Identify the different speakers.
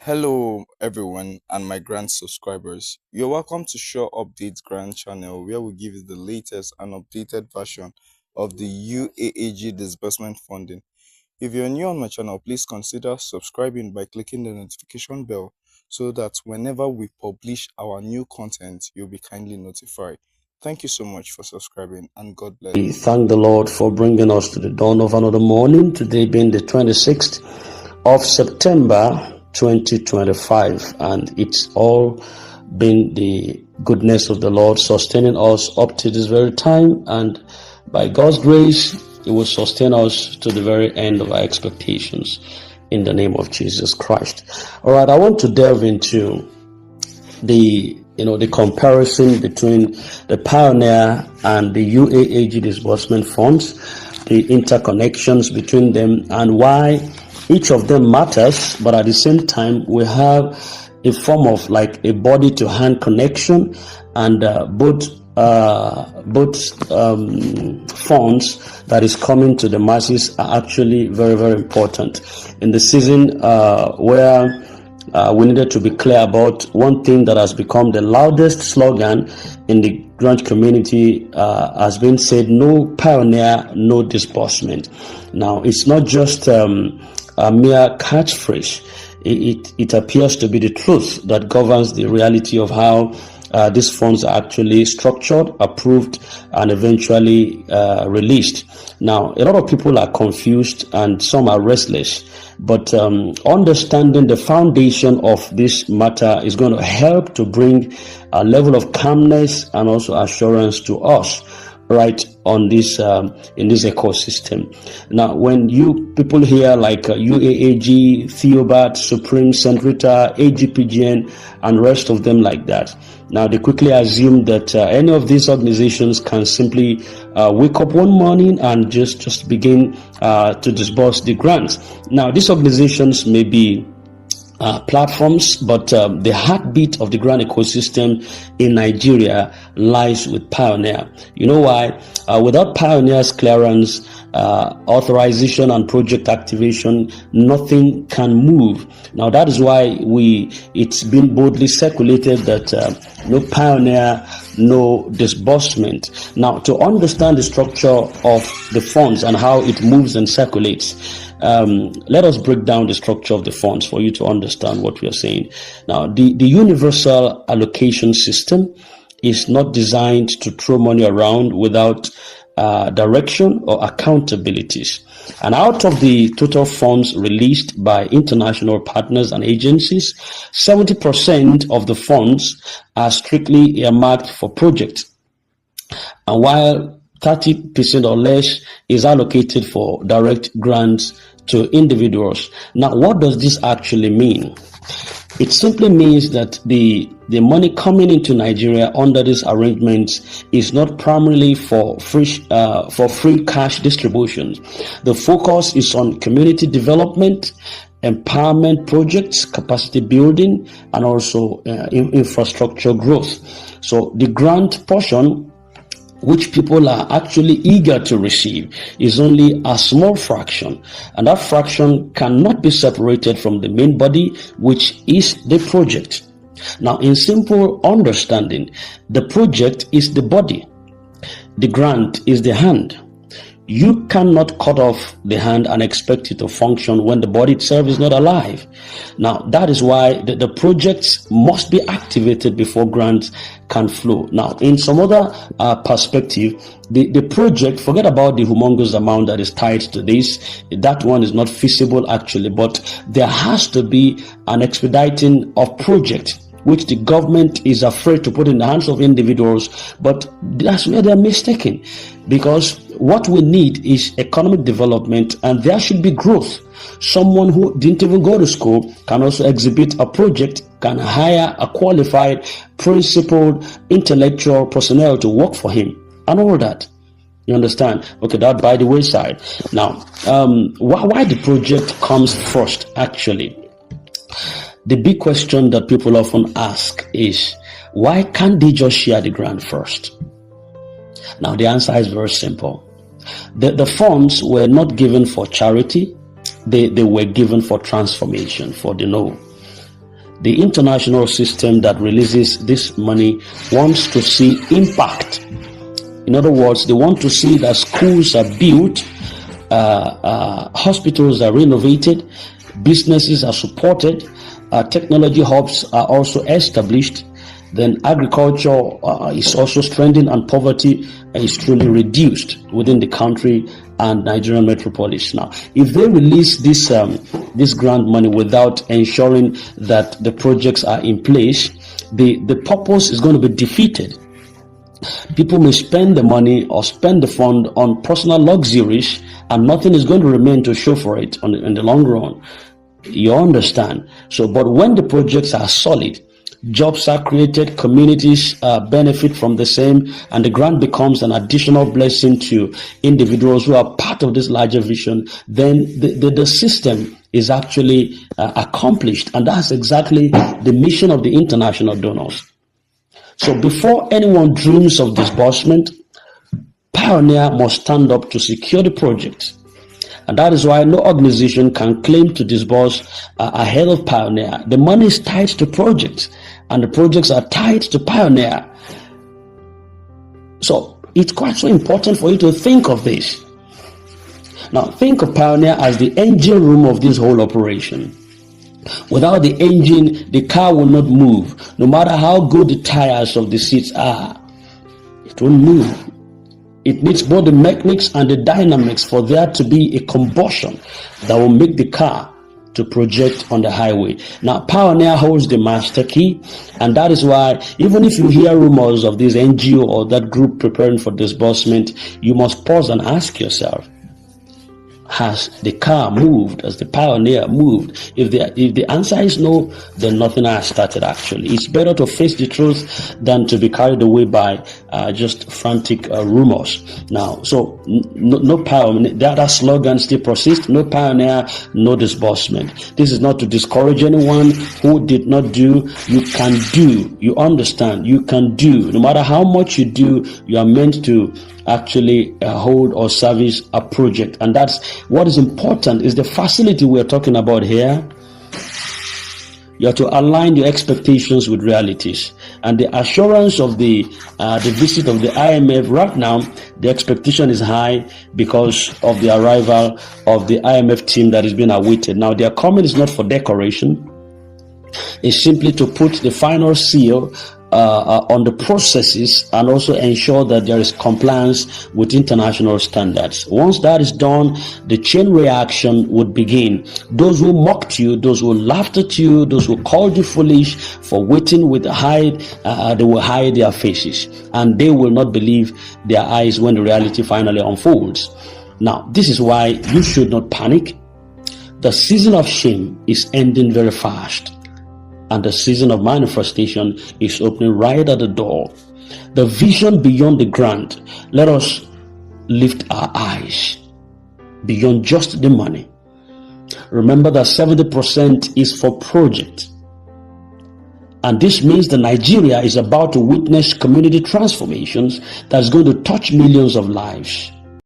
Speaker 1: Hello everyone and my grant subscribers. You're welcome to Updates Grant channel, where we give you the latest and updated version of the UAAG disbursement funding. If you're new on my channel, please consider subscribing by clicking the notification bell so that whenever we publish our new content, you'll be kindly notified. Thank you so much for subscribing, and God bless.
Speaker 2: We thank the Lord for bringing us to the dawn of another morning, today being the 26th of September 2025, and it's all been the goodness of the Lord sustaining us up to this very time, and by God's grace it will sustain us to the very end of our expectations in the name of Jesus Christ. All right, I want to delve into the comparison between the Pioneer and the UAAG disbursement funds, the interconnections between them, and why each of them matters, but at the same time we have a form of like a body to hand connection, and both funds that is coming to the masses are actually very, very important in the season where we needed to be clear about one thing that has become the loudest slogan in the grant community. Has been said: no pioneer, no disbursement. Now, it's not just a mere catchphrase. It appears to be the truth that governs the reality of how these funds are actually structured, approved, and eventually released. Now, a lot of people are confused and some are restless, but understanding the foundation of this matter is going to help to bring a level of calmness and also assurance to us right on this in this ecosystem. Now, when you people hear like UAAG, Theobarth, Supreme, Centrita, AGPGN, and rest of them like that, now they quickly assume that any of these organizations can simply wake up one morning and just begin to disburse the grants. Now, these organizations may be platforms, but the heartbeat of the grant ecosystem in Nigeria lies with Pioneer. You know why? Without Pioneer's clearance, authorization, and project activation, nothing can move. Now, that is why it's been boldly circulated that no Pioneer, no disbursement. Now, to understand the structure of the funds and how it moves and circulates, let us break down the structure of the funds for you to understand what we are saying. Now, the universal allocation system is not designed to throw money around without direction or accountabilities. And out of the total funds released by international partners and agencies, 70% of the funds are strictly earmarked for projects, and while 30% or less is allocated for direct grants to individuals. Now, what does this actually mean? It simply means that the money coming into Nigeria under these arrangements is not primarily for free cash distributions. The focus is on community development, empowerment projects, capacity building, and also infrastructure growth. So the grant portion, which people are actually eager to receive, is only a small fraction, and that fraction cannot be separated from the main body, which is the project. Now, in simple understanding, the project is the body, the grant is the hand. You cannot cut off the hand and expect it to function when the body itself is not alive. Now, that is why the projects must be activated before grants can flow. Now, in some other perspective, the project, forget about the humongous amount that is tied to this. That one is not feasible actually, but there has to be an expediting of project, which the government is afraid to put in the hands of individuals. But that's where they're mistaken, because what we need is economic development, and there should be growth. Someone who didn't even go to school can also exhibit a project, can hire a qualified, principled, intellectual personnel to work for him, and all that. You understand? Okay, that by the wayside. Now, why the project comes first, actually? The big question that people often ask is, why can't they just share the grant first? Now, the answer is very simple. The funds were not given for charity. They were given for transformation, for the know. the international system that releases this money wants to see impact. In other words, they want to see that schools are built, hospitals are renovated, businesses are supported, technology hubs are also established, then agriculture is also strengthened, and poverty is truly reduced within the country and Nigerian metropolis. Now, if they release this grant money without ensuring that the projects are in place, the purpose is going to be defeated. People may spend the money or spend the fund on personal luxuries, and nothing is going to remain to show for it in the long run. You understand? So, but when the projects are solid, jobs are created, communities benefit from the same, and the grant becomes an additional blessing to individuals who are part of this larger vision, then the system is actually accomplished. And that's exactly the mission of the international donors. So before anyone dreams of disbursement, Pioneer must stand up to secure the project. And that is why no organization can claim to disburse ahead of Pioneer. The money is tied to projects, and the projects are tied to Pioneer. So it's quite so important for you to think of this. Now, think of Pioneer as the engine room of this whole operation. Without the engine, the car will not move. No matter how good the tires of the seats are, it won't move. It needs both the mechanics and the dynamics for there to be a combustion that will make the car to project on the highway. Now, Pioneer holds the master key, and that is why even if you hear rumors of this NGO or that group preparing for disbursement, you must pause and ask yourself, has the car moved? Has the Pioneer moved? If the answer is no, then nothing has started actually. It's better to face the truth than to be carried away by just frantic rumors. Now, so no Pioneer, the other slogan still persists: no Pioneer, no disbursement. This is not to discourage anyone who did not do. You can do. You understand? You can do. No matter how much you do, you are meant to actually hold or service a project. And that's what is important, is the facility we're talking about here. You have to align your expectations with realities, and the assurance of the visit of the IMF right now, the expectation is high because of the arrival of the IMF team that is being awaited. Now, their comment is not for decoration. It's simply to put the final seal on the processes and also ensure that there is compliance with international standards. Once that is done, the chain reaction would begin. Those who mocked you, those who laughed at you, those who called you foolish for waiting with they will hide their faces, and they will not believe their eyes when the reality finally unfolds. Now, this is why you should not panic. The season of shame is ending very fast, and the season of manifestation is opening right at the door. The vision beyond the grant. Let us lift our eyes beyond just the money. Remember that 70% is for project. And this means that Nigeria is about to witness community transformations that's going to touch millions of lives.